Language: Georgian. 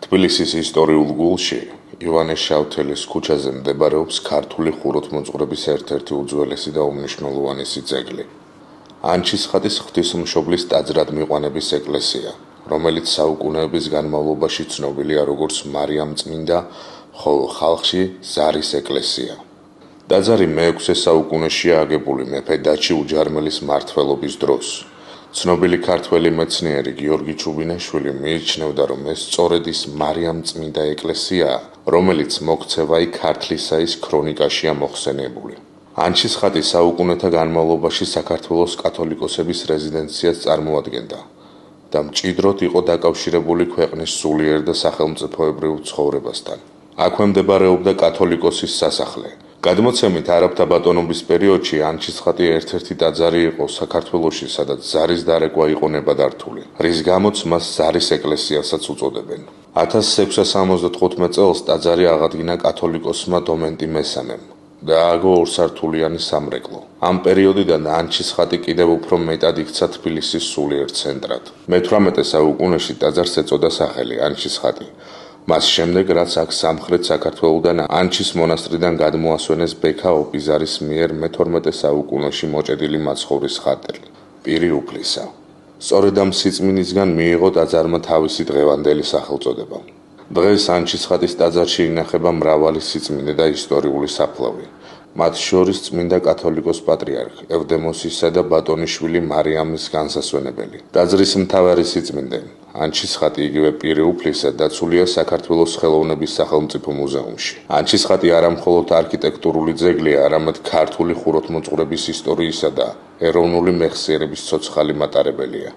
თბილისის ისტორიულ გულში ივანე შავთელის ქუჩაზე მდებარეობს ქართული ხუროთმოძღვრების ერთ-ერთი უძველესი და უმნიშვნელოვანესი ძეგლი. ანჩის ხატის ღვთისმშობლის ტაძრად მიყვანების ეკლესია, რომელიც საუკუნეების განმავლობაში ცნობილია როგორც მარიამწმინდა, ხოლო ხალხში ზარის ეკლესია. ტაძარი მე-6 საუკუნეშია აგებული მეფე დაჩი უჯარმელის მმართველობის დროს. ცნობილი ქართველი მეცნიერი გიორგი ჩუბინაშვილი მიიჩნევდა, რომ ეს სწორედ ის მარიამწმინდა ეკლესიაა, რომელიც მოქცევაი ქართლისაის ქრონიკაშია მოხსენებული. ანჩის ხატი საუკუნეთა განმავლობაში საქართველოს კათოლიკოსების რეზიდენციას წარმოადგენდა და მჭიდროდ იყო დაკავშირებული ქვეყნის სულიერ და სახელმწიფოებრივ ცხოვრებასთან. აქვე მდებარეობდა კათოლიკოსის სასახლე. გადმოცემით არაბთა ბატონობის პერიოდში ანჩის ხატი ერთ-ერთი ტაძარი იყო საქართველოში, სადაც ზარის დარეკვა იყო ნებადართული, რის გამოც მას ზარის ეკლესიასაც უწოდებენ. 1675 წელს ტაძარი აღადგინა კათოლიკოსმა დომენტი მესამემ და ააგო ორსართულიანი სამრეკლო. ამ პერიოდიდან ანჩის ხატი კიდევ უფრო მეტად იქცა თბილისის სულიერ ცენტრად. მე-18 საუკუნეში ტაძარს ეწოდა სახელი ანჩის ხატი. მას შემდეგ, რაც აქ სამხრეთ საქართველოდან ანჩის მონასტრიდან გადმოასვენეს ბექა ოპიზარის მიერ მე-12 საუკუნეში მოჭედილი მაცხოვრის ხატი, პირი უფლისა. სწორედ ამ სიწმინისგან მიიღო ტაძარმა თავისი დღევანდელი სახელწოდება. დღეს ანჩის ხატის ტაძარში ინახება მრავალი სიწმინდე და ისტორიული საფლავი. მათ შორის წმინდა კათოლიკოს პატრიარქ ევდემოსისა და ბატონიშვილი მარიამის განსასვენებელი. ტაძრის მთავარი სიწმინდე, ანჩის ხატი იგივე პირი უფლისა დაცულია საქართველოს ხელოვნების სახელმწიფო მუზეუმში. ანჩის ხატი არა მხოლოდ არქიტექტურული ძეგლია, არამედ ქართული ხუროთმოძღვრების ისტორიისა და ეროვნული მეხსიერების ცოცხალი მატარებელია.